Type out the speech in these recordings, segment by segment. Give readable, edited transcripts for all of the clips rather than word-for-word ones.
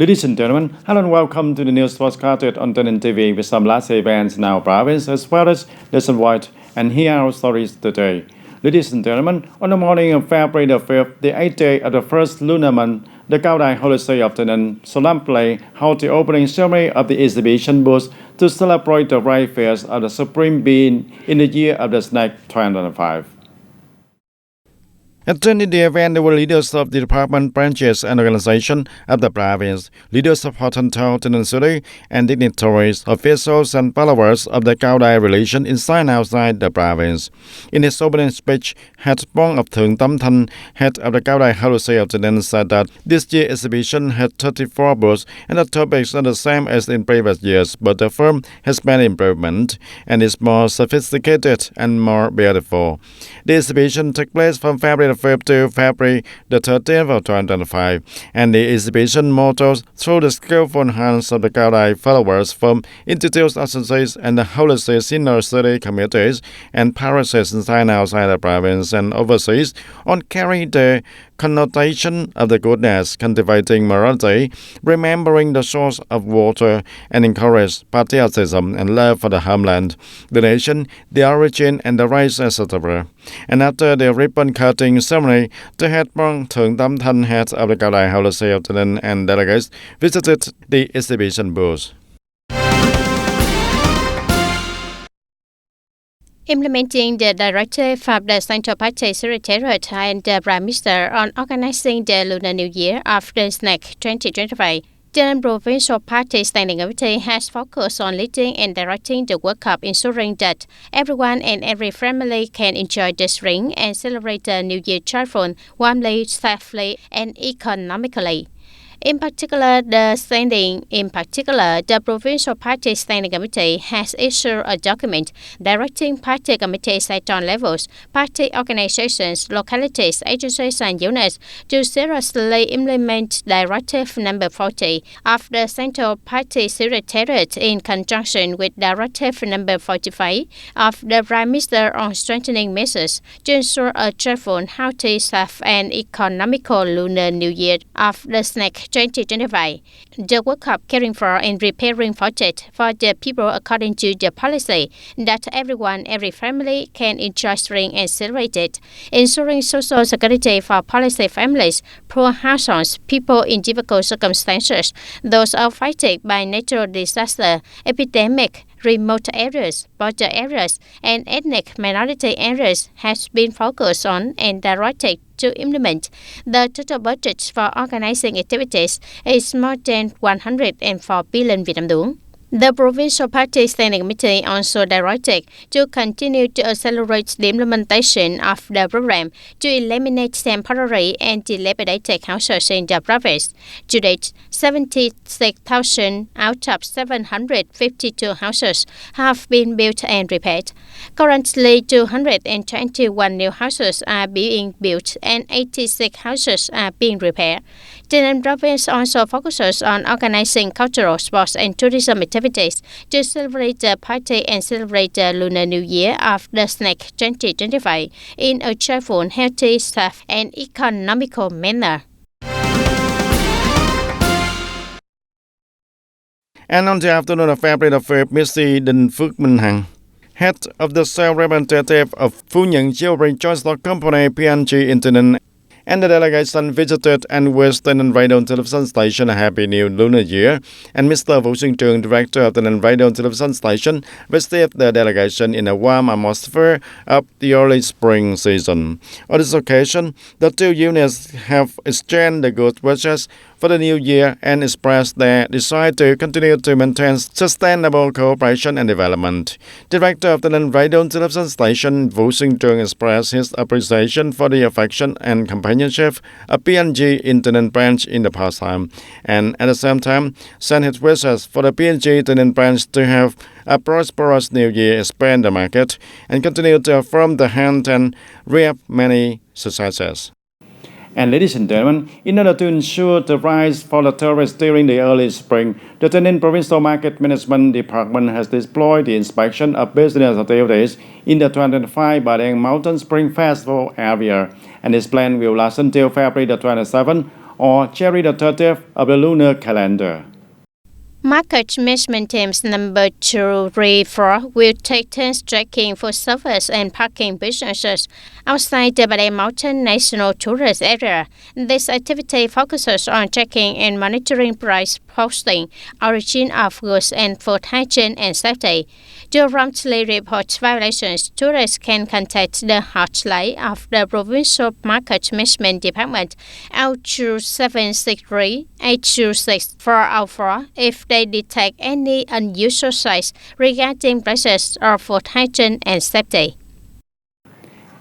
Ladies and gentlemen, hello and welcome to the news broadcast on TayNinhTV with some last events in our province as well as nationwide, and here are our stories today. Ladies and gentlemen, on the morning of February the 5th, the 8th day of the first lunar month, the Cao holiday of TayNinh solemnly held the opening ceremony of the exhibition booth to celebrate the right fairs of the Supreme Being in the year of the snake 2025. Attending the event, there were leaders of the department, branches, and organizations of the province, leaders of Hotel TayNinh City, and dignitaries, officials, and followers of the Cao religion inside and outside the province. In his opening speech, Head Bong of TayNinhTV, head of the Cao holiday of TayNinh, said that this year's exhibition had 34 booths, and the topics are the same as in previous years, but the firm has made improvement and is more sophisticated and more beautiful. The exhibition took place from February the 5th to February the 13th of 2025, and the exhibition mottos through the skillful hands of the Cao followers from institutes, associations, and the holiday senior city committees and parishes inside and outside the province and overseas on carrying the connotation of the goodness, cultivating morality, remembering the source of water, and encourage patriotism and love for the homeland, the nation, the origin, and the race, etc. And after the ribbon cutting ceremony, the head monk TayNinhTV, head of the Cao holiday of TayNinh, and delegates visited the exhibition booth. Implementing the directive of the Central Party Secretariat and the Prime Minister on organizing the Lunar New Year of the Snake 2025, the Provincial Party TayNinhTV has focused on leading and directing the World Cup, ensuring that everyone and every family can enjoy the spring and celebrate the New Year joyfully, warmly, safely, and economically. In particular, the Provincial Party TayNinhTV has issued a document directing party committees at all levels, party organizations, localities, agencies, and units to seriously implement Directive Number 40 of the Central Party Secretariat in conjunction with Directive Number 45 of the Prime Minister on strengthening measures to ensure a joyful, healthy, safe, and economical Lunar New Year of the Snake 2025. The World Cup caring for and preparing for it for the people according to the policy that everyone, every family can enjoy spring and celebrate it, ensuring social security for policy families, poor households, people in difficult circumstances, those affected by natural disaster, epidemic, remote areas, border areas, and ethnic minority areas has been focused on and directed to implement. The total budget for organizing activities is more than 104 billion Vietnam dong. The Provincial Party TayNinhTV also directed to continue to accelerate the implementation of the program to eliminate temporary and dilapidated houses in the province. To date, 76,000 out of 752 houses have been built and repaired. Currently, 221 new houses are being built and 86 houses are being repaired. TayNinh Province also focuses on organizing cultural, sports, and tourism activities to celebrate the party and celebrate the Lunar New Year of the Snake 2025 in a joyful, healthy, safe, and economical manner. And on the afternoon of February the 5th, Mr. Đinh Phước Minh Hằng, head of the sales representative of Phu Nhân Jewelry Joint Stock Company PNG in TayNinh, and the delegation visited and wished TayNinh Radio Television Station a happy new lunar year, and Mr. Vũ Xuân Trường, director of TayNinh Radio Television Station, received the delegation in a warm atmosphere of the early spring season. On this occasion, the two units have exchanged the good wishes for the new year and expressed their desire to continue to maintain sustainable cooperation and development. Director of the Radio Television Station, Vũ Xuân Trường, expressed his appreciation for the affection and companionship of PNG in TayNinh branch in the past time, and at the same time sent his wishes for the PNG TayNinh branch to have a prosperous new year, expand the market, and continue to affirm the hand and reap many successes. And ladies and gentlemen, in order to ensure the rise for the tourists during the early spring, the TayNinh Provincial Market Management Department has deployed the inspection of business activities in the 2025 Ba Đen Mountain Spring Festival area, and this plan will last until February the 27th or January the 30th of the lunar calendar. Market management teams number 2, 3, 4 will take turns checking for service and parking businesses outside the Ballet Mountain National Tourist Area. This activity focuses on checking and monitoring price posting, origin of goods, and food hygiene and safety. To promptly report violations, tourists can contact the hotline of the Provincial Market Management Department out to 763-826-404 if they detect any unusual signs regarding prices or food hygiene and safety.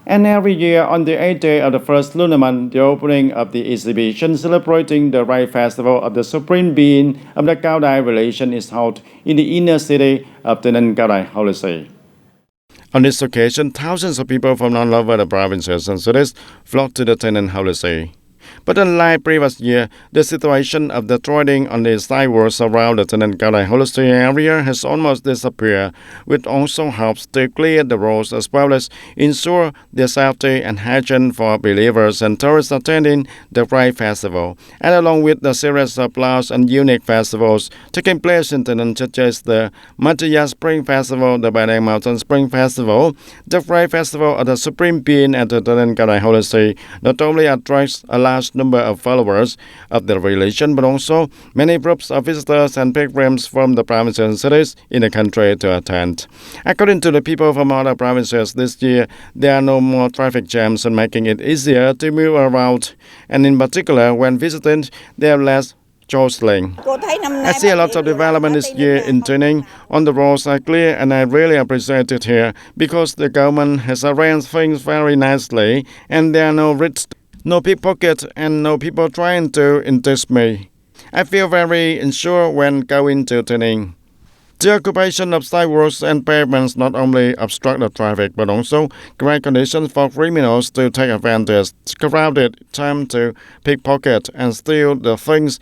And every year, on the 8th day of the first lunar month, the opening of the exhibition celebrating the Rice Festival of the Supreme Being of the Cao Dai Relation is held in the inner city of TayNinhTVToday. On this occasion, thousands of people from all over the provinces and cities flocked to the TayNinhTVToday. But unlike previous year, the situation of the trading on the sidewalks around the TayNinhTVToday area has almost disappeared, which also helps to clear the roads as well as ensure the safety and hygiene for believers and tourists attending the Rice Festival. And along with the series of large and unique festivals taking place in Taynin, such as the Mataya Spring Festival, the Ballet Mountain Spring Festival, the Rice Festival of the Supreme Being at the TayNinhTVToday not only attracts a large number of followers of the religion, but also many groups of visitors and pilgrims from the provinces and cities in the country to attend. According to the people from other provinces, this year there are no more traffic jams and making it easier to move around, and in particular when visiting there are less jostling. I see a lot of development this year in TayNinh. On the roads are clear, and I really appreciate it here because the government has arranged things very nicely and there are no risks, no pickpockets, and no people trying to interest me. I feel very insure when going to TayNinh. The occupation of sidewalks and pavements not only obstruct the traffic but also create conditions for criminals to take advantage of crowded time to pickpocket and steal the things.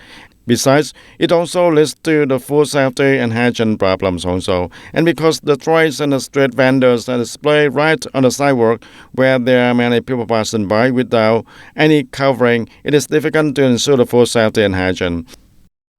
Besides, it also leads to the food safety and hygiene problems also. And because the trades and the street vendors are displayed right on the sidewalk where there are many people passing by without any covering, it is difficult to ensure the food safety and hygiene.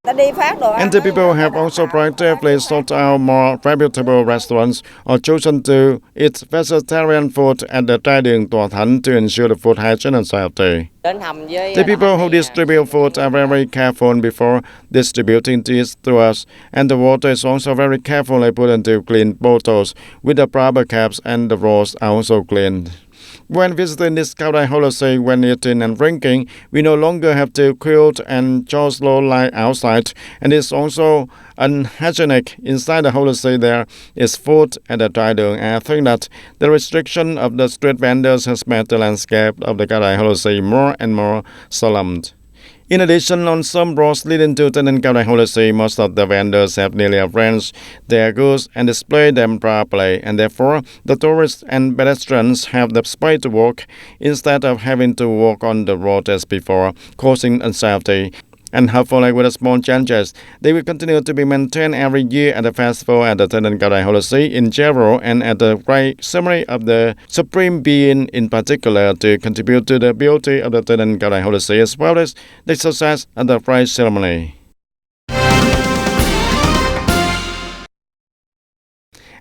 And the people have also proactively sought out more reputable restaurants or chosen to eat vegetarian food at the TayNinhTV to ensure the food hygiene and safety. The people who distribute food are very careful before distributing this to us, and the water is also very carefully put into clean bottles with the proper caps, and the rolls are also cleaned. When visiting this Cao Dai holiday, when eating and drinking, we no longer have to queue and jostle like outside, and it's also unhygienic. Inside the holiday there is food at the TayNinh. I think that the restriction of the street vendors has made the landscape of the Cao Dai holiday more and more solemn. In addition, on some roads leading to TayNinhTVToday, most of the vendors have nearly arranged their goods and displayed them properly, and therefore the tourists and pedestrians have the space to walk instead of having to walk on the road as before, causing unsafety. And hopefully with the small changes, they will continue to be maintained every year at the festival at the TayNinhTVToday in general and at the great ceremony of the Supreme Being in particular to contribute to the beauty of the TayNinhTVToday as well as the success of the Rice ceremony.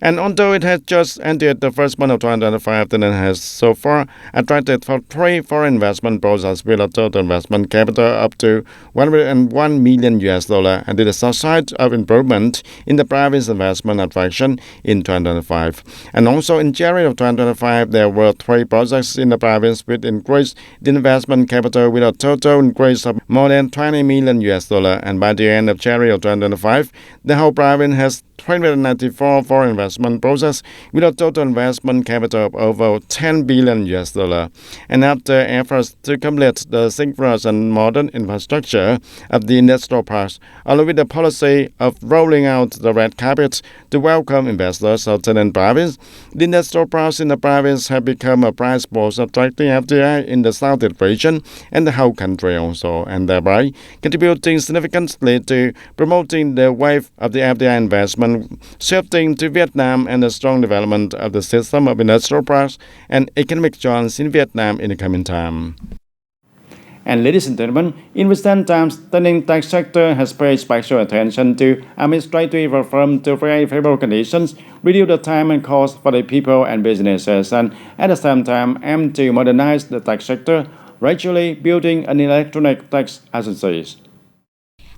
And although it has just ended the first month of 2025, TayNinh has so far attracted for 3 foreign investment projects with a total investment capital up to $101 million, and it is a sign of improvement in the province investment attraction in 2025. And also in January of 2025, there were 3 projects in the province which increased the investment capital with a total increase of more than $20 million, and by the end of January of 2025, the whole province has 394 foreign investment projects with a total investment capital of over $10 billion. And after efforts to complete the synchronous and modern infrastructure of the industrial parks, along with the policy of rolling out the red carpet to welcome investors of TayNinh province, the industrial parks in the province have become a prize post attracting FDI in the southeast region and the whole country also, and thereby contributing significantly to promoting the wave of the FDI investment shifting to Vietnam and the strong development of the system of industrial parks and economic zones in Vietnam in the coming time. And ladies and gentlemen, in recent times, the tech sector has paid special attention to administrative reform to create favorable conditions, reduce the time and cost for the people and businesses, and at the same time aim to modernize the tech sector, gradually building an electronic tax agency.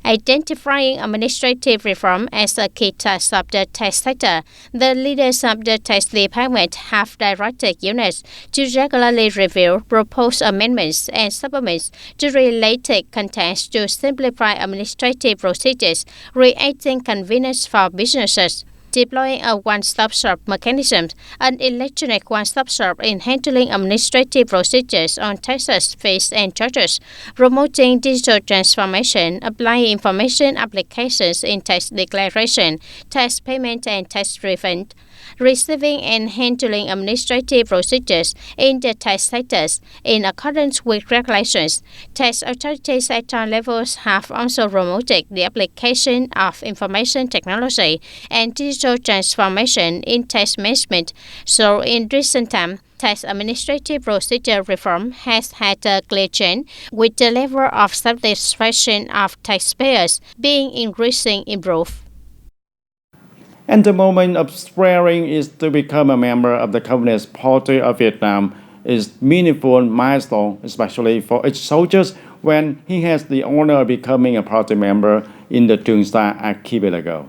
Identifying administrative reform as a key task of the tax sector, the leaders of the tax department have directed units to regularly review proposed amendments and supplements to related contents to simplify administrative procedures, creating convenience for businesses. Deploying a one-stop shop mechanism, an electronic one-stop shop in handling administrative procedures on taxes, fees, and charges, promoting digital transformation, applying information applications in tax declaration, tax payment, and tax refund, receiving and handling administrative procedures in the tax sectors in accordance with regulations. Tax authorities at all levels have also promoted the application of information technology and digital transformation in tax management. So in recent times, tax administrative procedure reform has had a clear change, with the level of satisfaction of taxpayers being increasingly improved. And the moment of swearing is to become a member of the Communist Party of Vietnam is meaningful milestone, especially for each soldier when he has the honor of becoming a party member in the Trường Sa archipelago.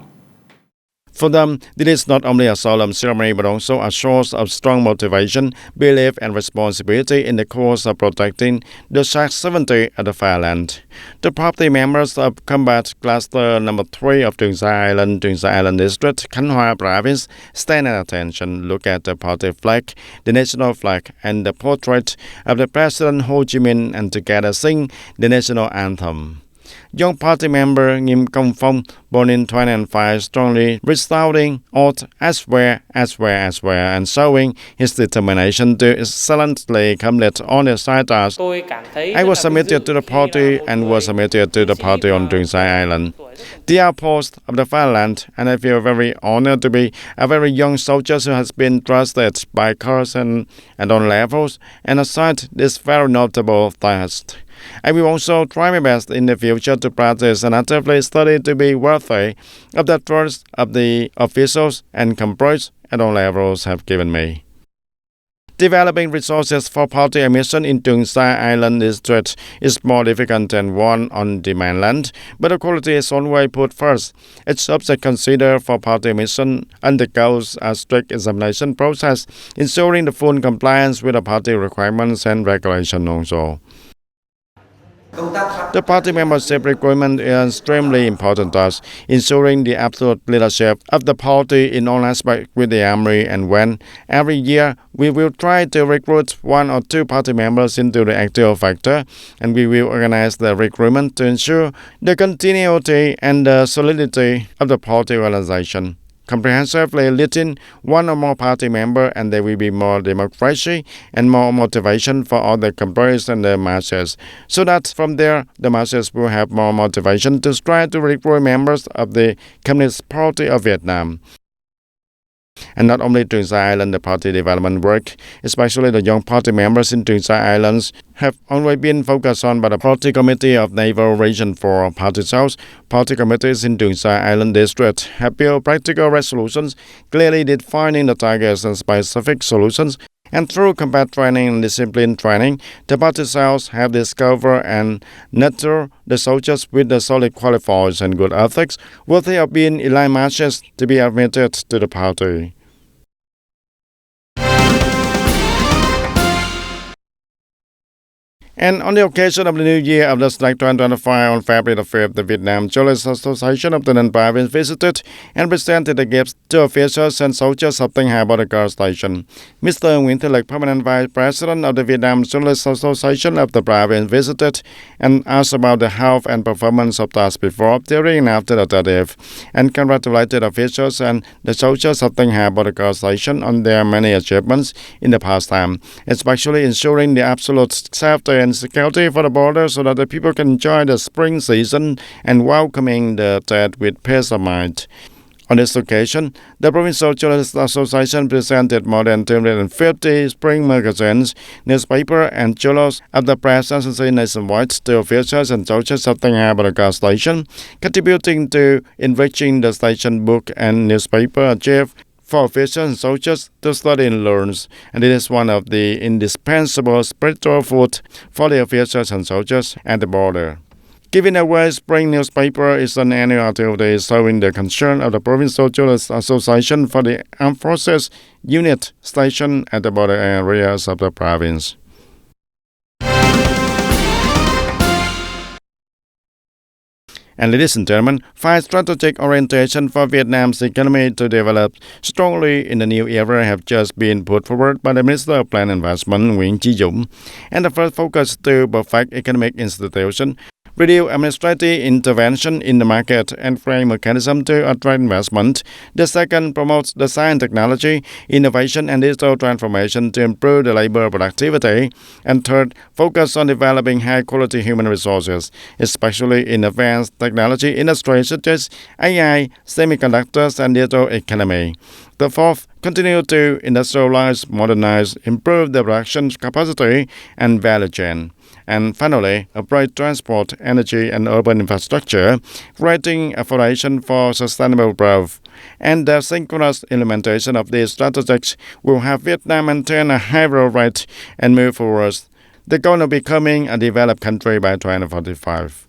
For them, this is not only a solemn ceremony but also a source of strong motivation, belief, and responsibility in the cause of protecting the Shark sovereignty of the Fairland. The party members of Combat Cluster Number 3 of Trường Sa Island District, Khánh Hòa Province, stand at attention, look at the party flag, the national flag, and the portrait of the President Ho Chi Minh, and together sing the national anthem. Young party member Nghiêm Công Phong, born in 2005, strongly resounding oath as well, and showing his determination to excellently complete all the side tasks. I was submitted to the party and was submitted to the party on Trường Sa Island, the outpost of the Fairland, and I feel very honored to be a very young soldier who has been trusted by Cars and on levels and assigned this very notable task. I will also try my best in the future to practice and actively study to be worthy of the trust of the officials and comrades at all levels have given me. Developing resources for party admission in Trường Sa Island District is more difficult than one on the mainland, but the quality is always put first. Each subject considered for party admission undergoes a strict examination process, ensuring the full compliance with the party requirements and regulations also. The party membership requirement is extremely important to us, ensuring the absolute leadership of the party in all aspects with the army, and when every year we will try to recruit 1 or 2 party members into the active factor, and we will organize the recruitment to ensure the continuity and the solidity of the party organization. Comprehensively leading 1 or more party member, and there will be more democracy and more motivation for all the comrades and the masses, so that from there the masses will have more motivation to strive to recruit members of the Communist Party of Vietnam. And not only Trường Sa Island, the party development work, especially the young party members in Trường Sa Islands, have always been focused on by the Party Committee of Naval Region 4 Party South. Party committees in Trường Sa Island District have built practical resolutions, clearly defining the targets and specific solutions. And through combat training and discipline training, the party cells have discovered and nurtured the soldiers with the solid qualifiers and good ethics, worthy of being elite matches to be admitted to the party. And on the occasion of the New Year of the Slack 2025 on February the 5th, the Vietnam Journalists Association of the Ninh Province visited and presented the gifts to officials and soldiers of Thanh Hà Border Guard Station. Mr. Nguyễn Thị Lực, Permanent Vice President of the Vietnam Journalists Association of the province, visited and asked about the health and performance of tasks before, during, and after the 30th, and congratulated officials and the soldiers of Thanh Hà Border Guard Station on their many achievements in the past time, especially ensuring the absolute safety and security for the border so that the people can enjoy the spring season and welcoming the dead with peace of mind. On this occasion, the Provincial Journalists Association presented more than 250 spring magazines, newspaper, and journals of the press agency nationwide to officials and soldiers of TayNinhTV broadcast station, contributing to enriching the station book and newspaper archive for officials and soldiers to study and learn, and it is one of the indispensable spiritual food for the officials and soldiers at the border. Giving away spring newspaper is an annual activity showing the concern of the Provincial Journalists Association for the Armed Forces unit stationed at the border areas of the province. And ladies and gentlemen, 5 strategic orientation for Vietnam's economy to develop strongly in the new era have just been put forward by the Minister of Plan and Investment, Nguyễn Chí Dũng. And the first focus to perfect economic institution, reduce administrative intervention in the market and frame mechanism to attract investment. The second promotes the science, technology, innovation, and digital transformation to improve the labor productivity. And third, focus on developing high-quality human resources, especially in advanced technology industries such as AI, semiconductors, and digital economy. The fourth, continue to industrialize, modernize, improve the production capacity and value chain. And finally, upgrade transport, energy, and urban infrastructure, creating a foundation for sustainable growth. And the synchronous implementation of these strategies will have Vietnam maintain a high growth rate and move forward. The goal of becoming a developed country by 2045.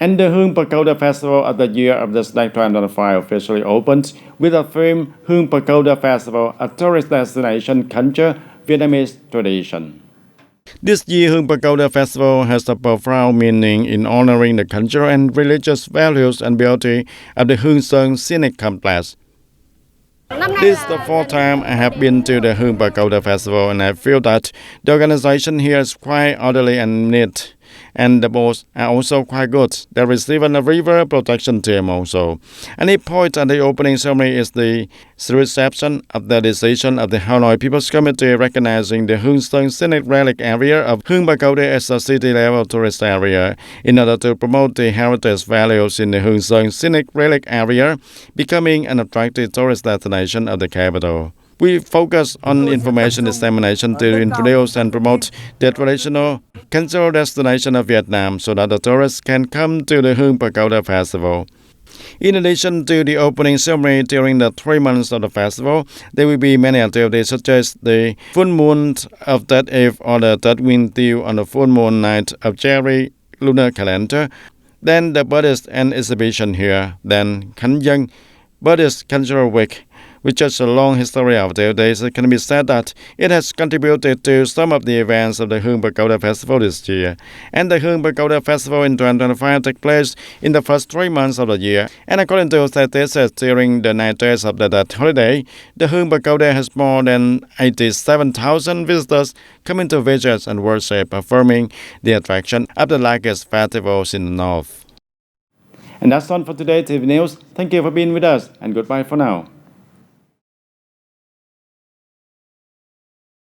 And the Hương Pagoda Festival of the Year of the Snake 2025 officially opened with the theme Hương Pagoda Festival, a tourist destination, culture, Vietnamese tradition. This year, Hương Pagoda Festival has a profound meaning in honoring the cultural and religious values and beauty of the Hương Sơn Scenic Complex. This is the fourth time I have been to the Hương Pagoda Festival, and I feel that the organization here is quite orderly and neat. And the boats are also quite good. There is even a river protection team also. And a point at the opening ceremony is the reception of the decision of the Hanoi People's Committee recognizing the Hương Sơn Scenic Relic Area of Hương Pagoda as a city-level tourist area in order to promote the heritage values in the Hương Sơn Scenic Relic Area, becoming an attractive tourist destination of the capital. We focus on information dissemination to introduce and promote the traditional cultural destination of Vietnam so that the tourists can come to the Hương Pagoda Festival. In addition to the opening ceremony during the 3 months of the festival, there will be many activities such as the full moon of Tet Eve or the Tet Nguyên Tiêu on the full moon night of January lunar calendar, then the Buddhist and exhibition here, then Khánh Dân Buddhist Cultural Week. With such a long history of activities, it can be said that it has contributed to some of the events of the Hương Pagoda Festival this year. And the Hương Pagoda Festival in 2025 takes place in the first 3 months of the year. And according to statistics, during the 9 days of that holiday, the Hương Pagoda has more than 87,000 visitors coming to visit and worship, affirming the attraction of the largest festivals in the north. And that's all for today, TV News. Thank you for being with us, and goodbye for now.